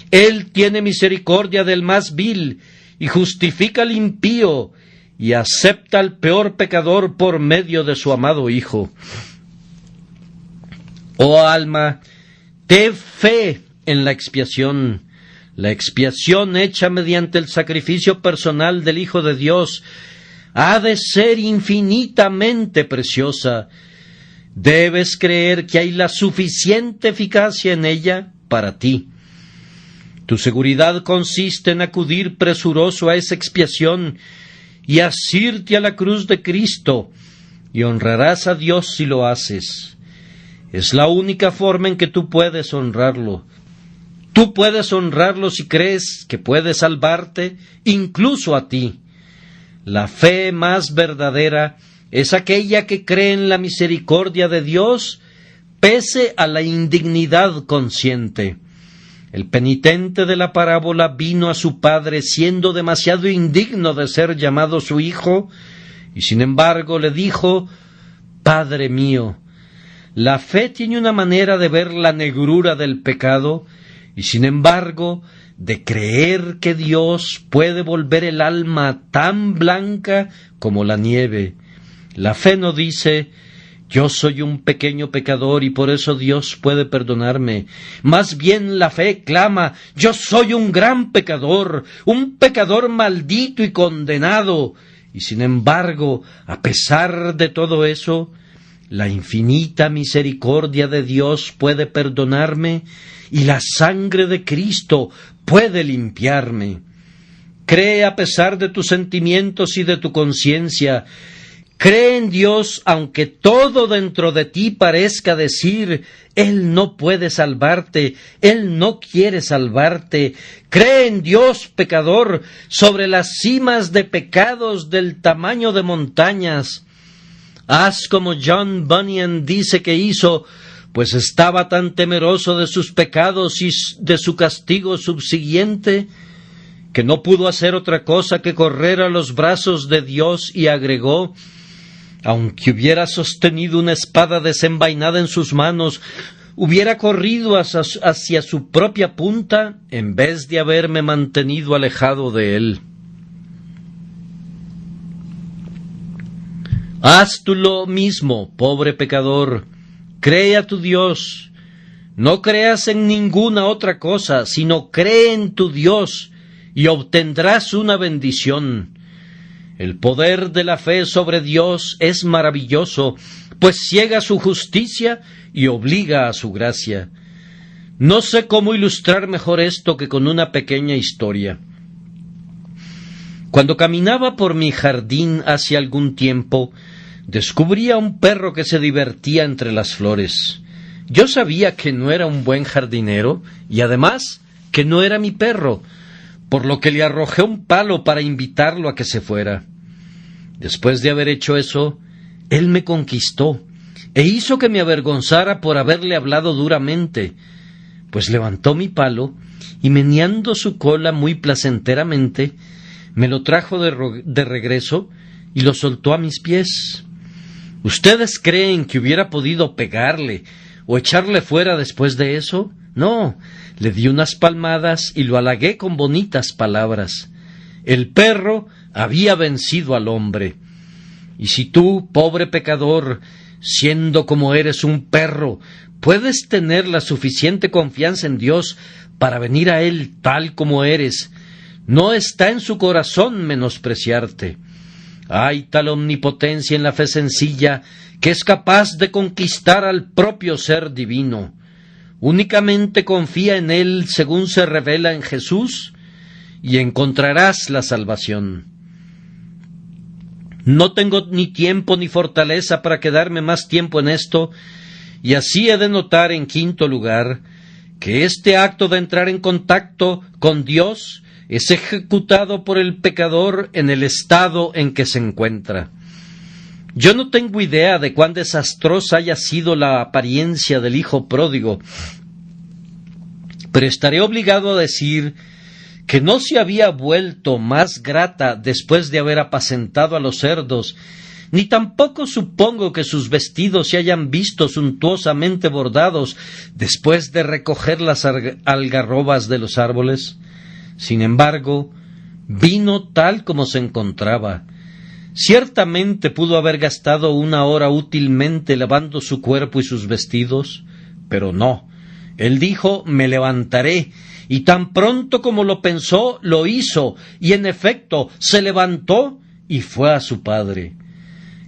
Él tiene misericordia del más vil y justifica al impío y acepta al peor pecador por medio de su amado Hijo. Oh alma, ten fe en la expiación. La expiación hecha mediante el sacrificio personal del Hijo de Dios ha de ser infinitamente preciosa. Debes creer que hay la suficiente eficacia en ella para ti. Tu seguridad consiste en acudir presuroso a esa expiación y asirte a la cruz de Cristo, y honrarás a Dios si lo haces. Es la única forma en que tú puedes honrarlo. Tú puedes honrarlo si crees que puede salvarte, incluso a ti. La fe más verdadera es aquella que cree en la misericordia de Dios, pese a la indignidad consciente. El penitente de la parábola vino a su padre siendo demasiado indigno de ser llamado su hijo, y sin embargo le dijo: «Padre mío». La fe tiene una manera de ver la negrura del pecado, y sin embargo de creer que Dios puede volver el alma tan blanca como la nieve. La fe no dice: «Yo soy un pequeño pecador y por eso Dios puede perdonarme». Más bien la fe clama: «Yo soy un gran pecador, un pecador maldito y condenado». Y sin embargo, a pesar de todo eso, la infinita misericordia de Dios puede perdonarme y la sangre de Cristo puede limpiarme. Cree a pesar de tus sentimientos y de tu conciencia. Cree en Dios aunque todo dentro de ti parezca decir: Él no puede salvarte, Él no quiere salvarte. Cree en Dios, pecador, sobre las cimas de pecados del tamaño de montañas. Haz como John Bunyan dice que hizo, pues estaba tan temeroso de sus pecados y de su castigo subsiguiente, que no pudo hacer otra cosa que correr a los brazos de Dios, y agregó: aunque hubiera sostenido una espada desenvainada en sus manos, hubiera corrido hacia su propia punta en vez de haberme mantenido alejado de él. Haz tú lo mismo, pobre pecador. Cree a tu Dios. No creas en ninguna otra cosa, sino cree en tu Dios, y obtendrás una bendición. El poder de la fe sobre Dios es maravilloso, pues ciega su justicia y obliga a su gracia. No sé cómo ilustrar mejor esto que con una pequeña historia. Cuando caminaba por mi jardín hace algún tiempo, descubrí a un perro que se divertía entre las flores. Yo sabía que no era un buen jardinero y además que no era mi perro, por lo que le arrojé un palo para invitarlo a que se fuera. Después de haber hecho eso, él me conquistó e hizo que me avergonzara por haberle hablado duramente, pues levantó mi palo y meneando su cola muy placenteramente, me lo trajo de regreso y lo soltó a mis pies. ¿Ustedes creen que hubiera podido pegarle o echarle fuera después de eso? No, le di unas palmadas y lo halagué con bonitas palabras. El perro había vencido al hombre. Y si tú, pobre pecador, siendo como eres un perro, puedes tener la suficiente confianza en Dios para venir a Él tal como eres, no está en su corazón menospreciarte. Hay tal omnipotencia en la fe sencilla que es capaz de conquistar al propio ser divino. Únicamente confía en Él según se revela en Jesús y encontrarás la salvación. No tengo ni tiempo ni fortaleza para quedarme más tiempo en esto, y así he de notar en quinto lugar que este acto de entrar en contacto con Dios es ejecutado por el pecador en el estado en que se encuentra. Yo no tengo idea de cuán desastrosa haya sido la apariencia del hijo pródigo, pero estaré obligado a decir que no se había vuelto más grata después de haber apacentado a los cerdos, ni tampoco supongo que sus vestidos se hayan visto suntuosamente bordados después de recoger las algarrobas de los árboles. Sin embargo, vino tal como se encontraba. Ciertamente pudo haber gastado una hora útilmente lavando su cuerpo y sus vestidos, pero no. Él dijo: me levantaré, y tan pronto como lo pensó, lo hizo, y en efecto se levantó y fue a su padre.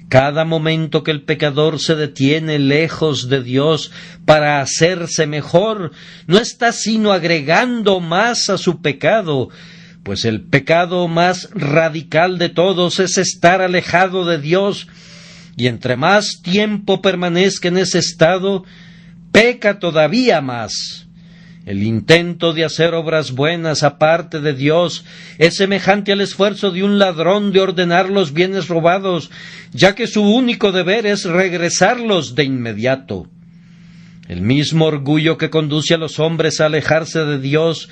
Cada momento que el pecador se detiene lejos de Dios para hacerse mejor, no está sino agregando más a su pecado, pues el pecado más radical de todos es estar alejado de Dios, y entre más tiempo permanezca en ese estado, peca todavía más. El intento de hacer obras buenas aparte de Dios es semejante al esfuerzo de un ladrón de ordenar los bienes robados, ya que su único deber es regresarlos de inmediato. El mismo orgullo que conduce a los hombres a alejarse de Dios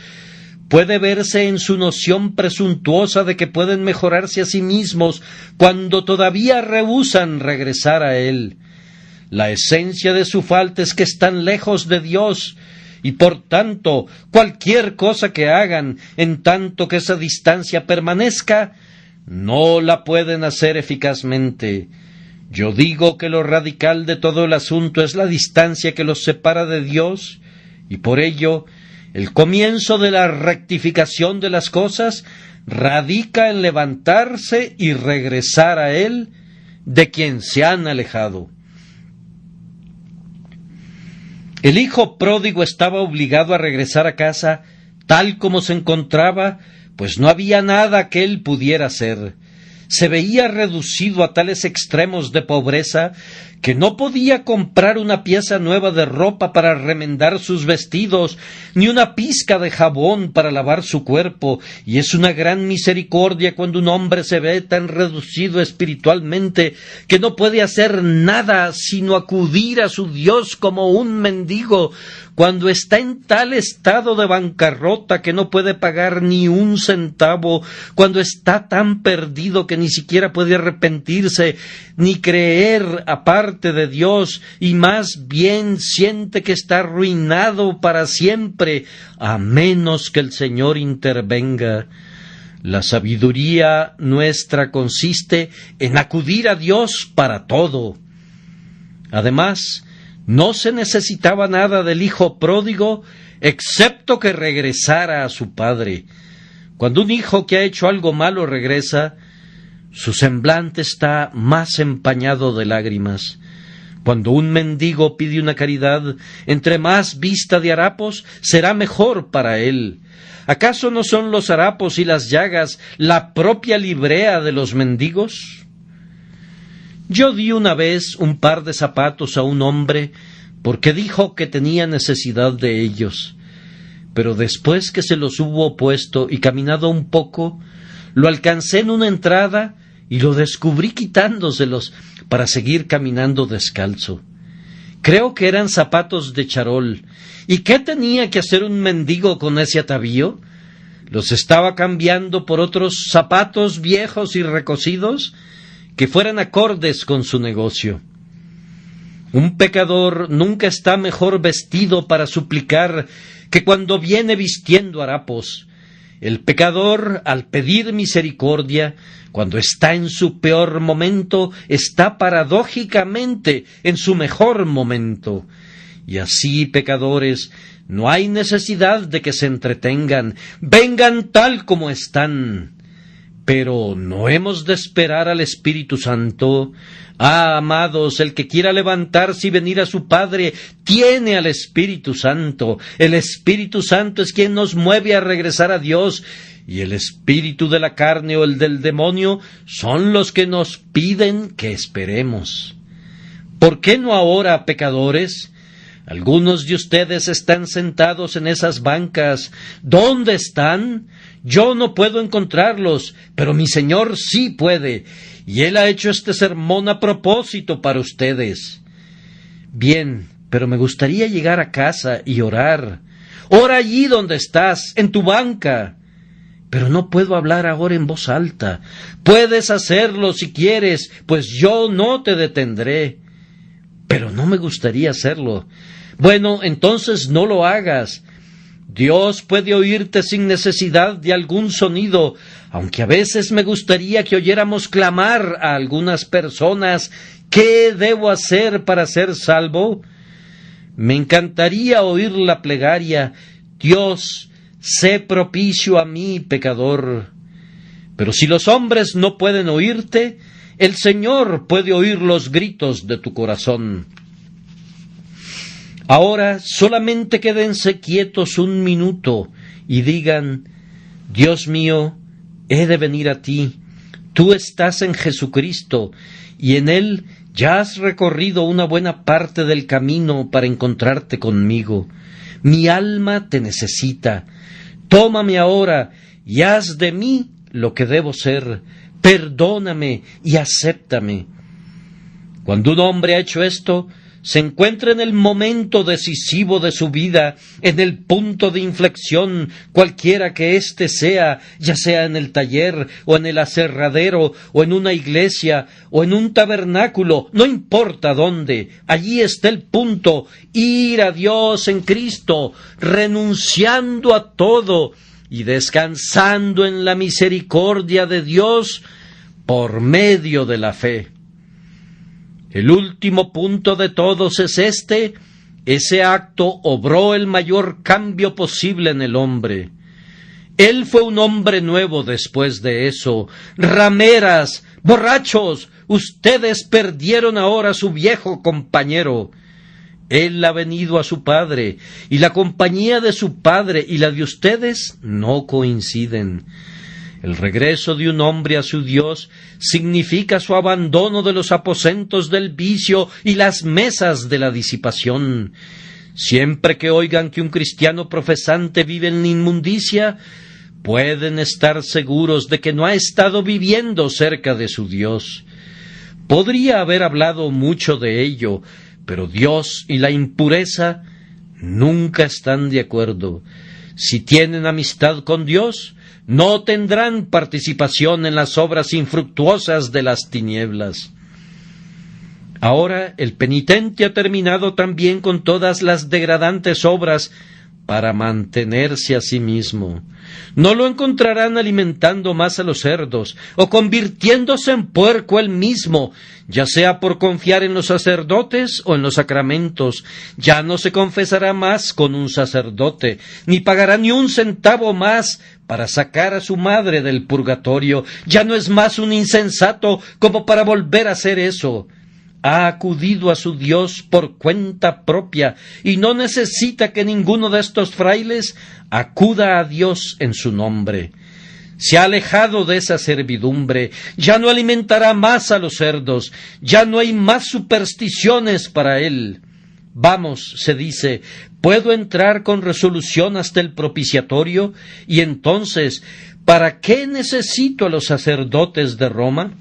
puede verse en su noción presuntuosa de que pueden mejorarse a sí mismos cuando todavía rehúsan regresar a Él. La esencia de su falta es que están lejos de Dios, y por tanto cualquier cosa que hagan, en tanto que esa distancia permanezca, no la pueden hacer eficazmente. Yo digo que lo radical de todo el asunto es la distancia que los separa de Dios, y por ello el comienzo de la rectificación de las cosas radica en levantarse y regresar a Él, de quien se han alejado. El hijo pródigo estaba obligado a regresar a casa tal como se encontraba, pues no había nada que él pudiera hacer. Se veía reducido a tales extremos de pobreza que no podía comprar una pieza nueva de ropa para remendar sus vestidos, ni una pizca de jabón para lavar su cuerpo, y es una gran misericordia cuando un hombre se ve tan reducido espiritualmente que no puede hacer nada sino acudir a su Dios como un mendigo, cuando está en tal estado de bancarrota que no puede pagar ni un centavo, cuando está tan perdido que ni siquiera puede arrepentirse ni creer aparte de Dios, y más bien siente que está arruinado para siempre, a menos que el Señor intervenga. La sabiduría nuestra consiste en acudir a Dios para todo. Además, no se necesitaba nada del hijo pródigo, excepto que regresara a su padre. Cuando un hijo que ha hecho algo malo regresa, su semblante está más empañado de lágrimas. Cuando un mendigo pide una caridad, entre más vista de harapos, será mejor para él. ¿Acaso no son los harapos y las llagas la propia librea de los mendigos? Yo di una vez un par de zapatos a un hombre porque dijo que tenía necesidad de ellos, pero después que se los hubo puesto y caminado un poco, lo alcancé en una entrada y lo descubrí quitándoselos para seguir caminando descalzo. Creo que eran zapatos de charol. ¿Y qué tenía que hacer un mendigo con ese atavío? Los estaba cambiando por otros zapatos viejos y recocidos que fueran acordes con su negocio. Un pecador nunca está mejor vestido para suplicar que cuando viene vistiendo harapos. El pecador, al pedir misericordia, cuando está en su peor momento, está paradójicamente en su mejor momento. Y así, pecadores, no hay necesidad de que se entretengan, vengan tal como están. Pero no hemos de esperar al Espíritu Santo. Ah, amados, el que quiera levantarse y venir a su Padre, tiene al Espíritu Santo. El Espíritu Santo es quien nos mueve a regresar a Dios, y el espíritu de la carne o el del demonio son los que nos piden que esperemos. ¿Por qué no ahora, pecadores? Algunos de ustedes están sentados en esas bancas. ¿Dónde están? Yo no puedo encontrarlos, pero mi Señor sí puede, y Él ha hecho este sermón a propósito para ustedes. Bien, pero me gustaría llegar a casa y orar. Ora allí donde estás, en tu banca. Pero no puedo hablar ahora en voz alta. Puedes hacerlo si quieres, pues yo no te detendré. Pero no me gustaría hacerlo. Bueno, entonces no lo hagas. Dios puede oírte sin necesidad de algún sonido, aunque a veces me gustaría que oyéramos clamar a algunas personas: ¿qué debo hacer para ser salvo? Me encantaría oír la plegaria: Dios, sé propicio a mí, pecador. Pero si los hombres no pueden oírte, el Señor puede oír los gritos de tu corazón. Ahora solamente quédense quietos un minuto y digan: Dios mío, he de venir a ti. Tú estás en Jesucristo, y en Él ya has recorrido una buena parte del camino para encontrarte conmigo. Mi alma te necesita. Tómame ahora y haz de mí lo que debo ser. Perdóname y acéptame. Cuando un hombre ha hecho esto, se encuentra en el momento decisivo de su vida, en el punto de inflexión, cualquiera que éste sea, ya sea en el taller, o en el aserradero, o en una iglesia, o en un tabernáculo, no importa dónde, allí está el punto: ir a Dios en Cristo, renunciando a todo y descansando en la misericordia de Dios por medio de la fe. El último punto de todos es este: ese acto obró el mayor cambio posible en el hombre. Él fue un hombre nuevo después de eso. Rameras, borrachos, ustedes perdieron ahora su viejo compañero. Él ha venido a su padre, y la compañía de su padre y la de ustedes no coinciden. El regreso de un hombre a su Dios significa su abandono de los aposentos del vicio y las mesas de la disipación. Siempre que oigan que un cristiano profesante vive en la inmundicia, pueden estar seguros de que no ha estado viviendo cerca de su Dios. Podría haber hablado mucho de ello, pero Dios y la impureza nunca están de acuerdo. Si tienen amistad con Dios, no tendrán participación en las obras infructuosas de las tinieblas. Ahora el penitente ha terminado también con todas las degradantes obras para mantenerse a sí mismo. No lo encontrarán alimentando más a los cerdos, o convirtiéndose en puerco él mismo, ya sea por confiar en los sacerdotes o en los sacramentos. Ya no se confesará más con un sacerdote, ni pagará ni un centavo más para sacar a su madre del purgatorio. Ya no es más un insensato como para volver a hacer eso. ha acudido a su Dios por cuenta propia y no necesita que ninguno de estos frailes acuda a Dios en su nombre. Se ha alejado de esa servidumbre, ya no alimentará más a los cerdos, ya no hay más supersticiones para él. Vamos, se dice, puedo entrar con resolución hasta el propiciatorio, y entonces, ¿para qué necesito a los sacerdotes de Roma?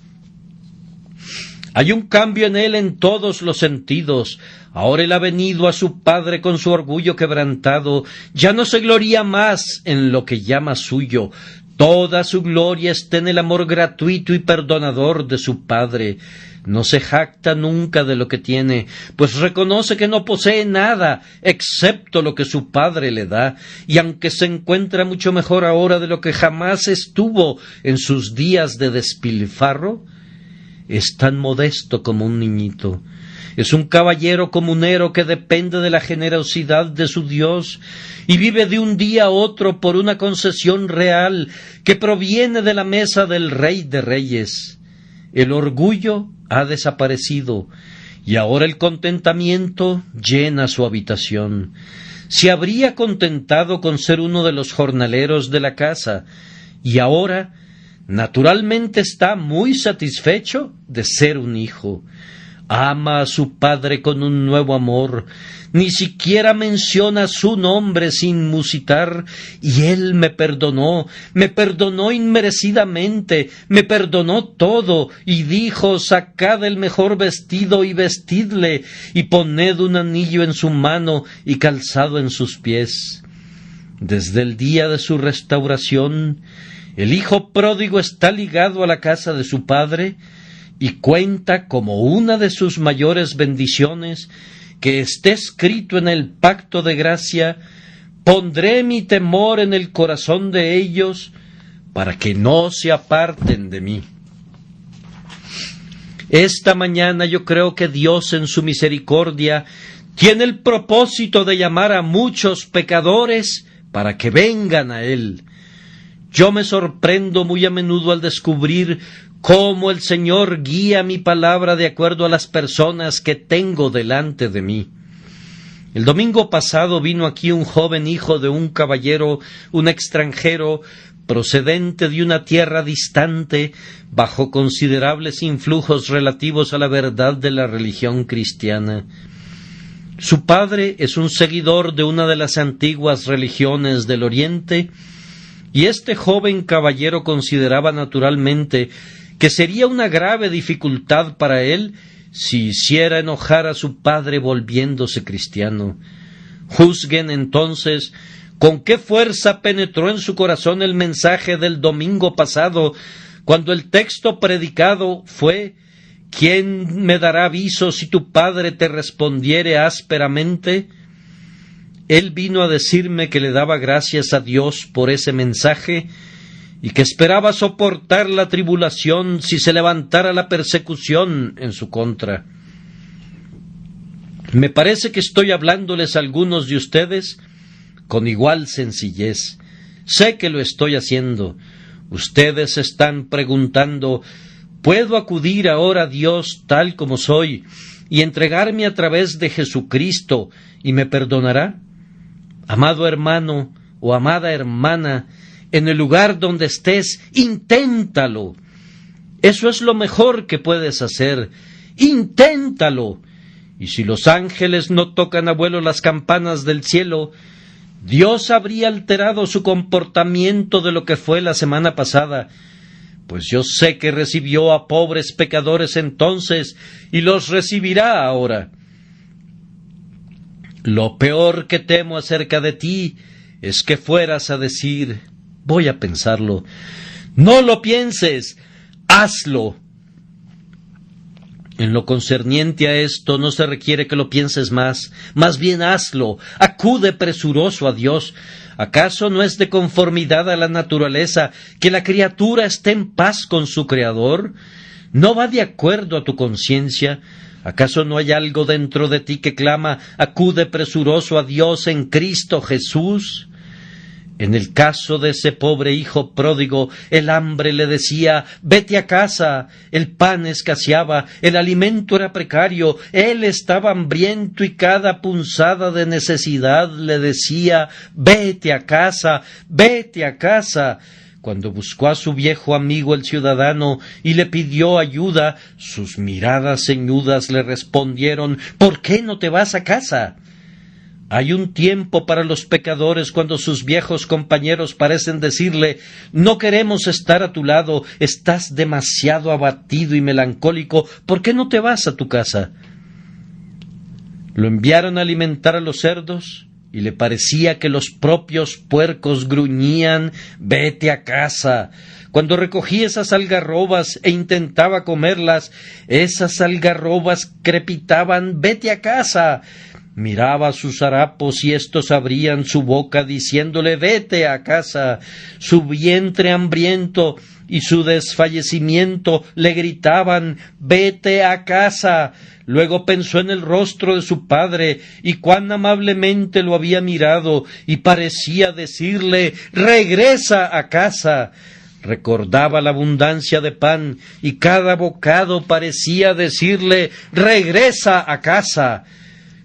Hay un cambio en él en todos los sentidos. Ahora él ha venido a su padre con su orgullo quebrantado, ya no se gloria más en lo que llama suyo. Toda su gloria está en el amor gratuito y perdonador de su padre. No se jacta nunca de lo que tiene, pues reconoce que no posee nada excepto lo que su padre le da, y aunque se encuentra mucho mejor ahora de lo que jamás estuvo en sus días de despilfarro, es tan modesto como un niñito. Es un caballero comunero que depende de la generosidad de su Dios y vive de un día a otro por una concesión real que proviene de la mesa del Rey de Reyes. El orgullo ha desaparecido y ahora el contentamiento llena su habitación. Se habría contentado con ser uno de los jornaleros de la casa y ahora naturalmente está muy satisfecho de ser un hijo. Ama a su padre con un nuevo amor, ni siquiera menciona su nombre sin musitar, y él me perdonó inmerecidamente, me perdonó todo, y dijo: sacad el mejor vestido y vestidle, y poned un anillo en su mano y calzado en sus pies. Desde el día de su restauración, el hijo pródigo está ligado a la casa de su padre, y cuenta como una de sus mayores bendiciones que esté escrito en el pacto de gracia: pondré mi temor en el corazón de ellos para que no se aparten de mí. Esta mañana yo creo que Dios en su misericordia tiene el propósito de llamar a muchos pecadores para que vengan a Él. Yo me sorprendo muy a menudo al descubrir cómo el Señor guía mi palabra de acuerdo a las personas que tengo delante de mí. El domingo pasado vino aquí un joven hijo de un caballero, un extranjero, procedente de una tierra distante, bajo considerables influjos relativos a la verdad de la religión cristiana. Su padre es un seguidor de una de las antiguas religiones del Oriente, y este joven caballero consideraba naturalmente que sería una grave dificultad para él si hiciera enojar a su padre volviéndose cristiano. Juzguen entonces con qué fuerza penetró en su corazón el mensaje del domingo pasado, cuando el texto predicado fue: ¿quién me dará aviso si tu padre te respondiere ásperamente? Él vino a decirme que le daba gracias a Dios por ese mensaje y que esperaba soportar la tribulación si se levantara la persecución en su contra. Me parece que estoy hablándoles a algunos de ustedes con igual sencillez. Sé que lo estoy haciendo. Ustedes están preguntando: ¿puedo acudir ahora a Dios tal como soy y entregarme a través de Jesucristo y me perdonará? Amado hermano o amada hermana, en el lugar donde estés, inténtalo. Eso es lo mejor que puedes hacer. Inténtalo. Y si los ángeles no tocan a vuelo las campanas del cielo, Dios habría alterado su comportamiento de lo que fue la semana pasada, pues yo sé que recibió a pobres pecadores entonces y los recibirá ahora. Lo peor que temo acerca de ti es que fueras a decir: voy a pensarlo. No lo pienses, hazlo. En lo concerniente a esto no se requiere que lo pienses más bien hazlo, acude presuroso a Dios. ¿Acaso no es de conformidad a la naturaleza que la criatura esté en paz con su Creador? ¿No va de acuerdo a tu conciencia? ¿Acaso no hay algo dentro de ti que clama: acude presuroso a Dios en Cristo Jesús? En el caso de ese pobre hijo pródigo, el hambre le decía: vete a casa. El pan escaseaba, el alimento era precario, él estaba hambriento y cada punzada de necesidad le decía: vete a casa, vete a casa. Cuando buscó a su viejo amigo el ciudadano y le pidió ayuda, sus miradas ceñudas le respondieron: ¿por qué no te vas a casa? Hay un tiempo para los pecadores cuando sus viejos compañeros parecen decirle: no queremos estar a tu lado, estás demasiado abatido y melancólico, ¿por qué no te vas a tu casa? Lo enviaron a alimentar a los cerdos y le parecía que los propios puercos gruñían: vete a casa. Cuando recogía esas algarrobas e intentaba comerlas, esas algarrobas crepitaban: vete a casa. Miraba a sus harapos y éstos abrían su boca diciéndole: vete a casa. Su vientre hambriento y su desfallecimiento le gritaban: vete a casa. Luego pensó en el rostro de su padre y cuán amablemente lo había mirado, y parecía decirle: regresa a casa. Recordaba la abundancia de pan y cada bocado parecía decirle: regresa a casa.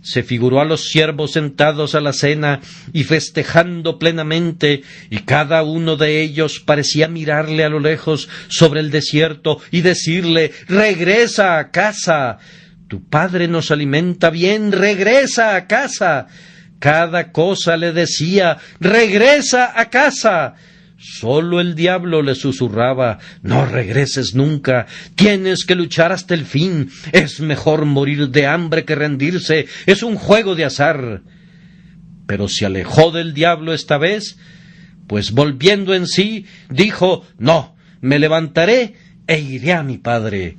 Se figuró a los siervos sentados a la cena y festejando plenamente, y cada uno de ellos parecía mirarle a lo lejos sobre el desierto y decirle: regresa a casa. Tu padre nos alimenta bien, regresa a casa. Cada cosa le decía: regresa a casa. Sólo el diablo le susurraba: no regreses nunca, tienes que luchar hasta el fin, es mejor morir de hambre que rendirse, es un juego de azar. Pero se alejó del diablo esta vez, pues volviendo en sí, dijo: no, me levantaré e iré a mi padre.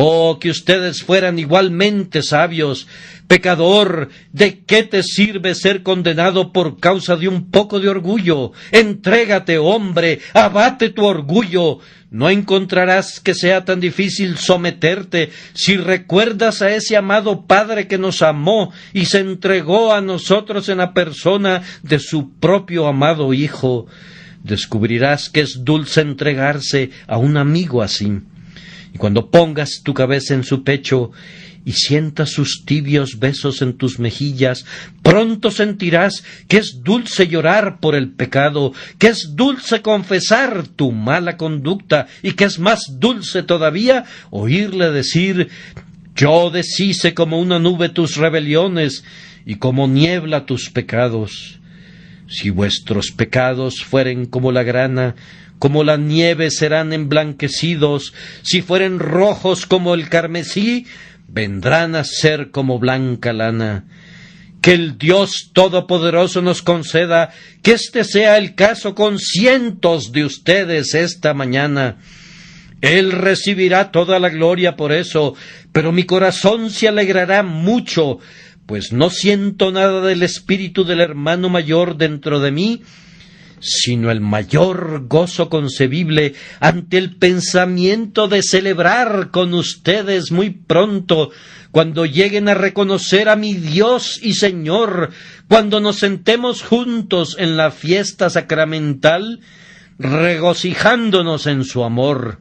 Oh, que ustedes fueran igualmente sabios. Pecador, ¿de qué te sirve ser condenado por causa de un poco de orgullo? Entrégate, hombre, abate tu orgullo. No encontrarás que sea tan difícil someterte si recuerdas a ese amado Padre que nos amó y se entregó a nosotros en la persona de su propio amado Hijo. Descubrirás que es dulce entregarse a un amigo así. Y cuando pongas tu cabeza en su pecho y sientas sus tibios besos en tus mejillas, pronto sentirás que es dulce llorar por el pecado, que es dulce confesar tu mala conducta y que es más dulce todavía oírle decir: yo deshice como una nube tus rebeliones y como niebla tus pecados. Si vuestros pecados fueren como la grana, como la nieve serán emblanquecidos; si fueren rojos como el carmesí, vendrán a ser como blanca lana. Que el Dios Todopoderoso nos conceda que este sea el caso con cientos de ustedes esta mañana. Él recibirá toda la gloria por eso, pero mi corazón se alegrará mucho, pues no siento nada del espíritu del hermano mayor dentro de mí, sino el mayor gozo concebible ante el pensamiento de celebrar con ustedes muy pronto, cuando lleguen a reconocer a mi Dios y Señor, cuando nos sentemos juntos en la fiesta sacramental, regocijándonos en su amor.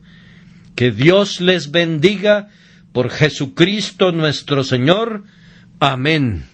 Que Dios les bendiga por Jesucristo nuestro Señor. Amén.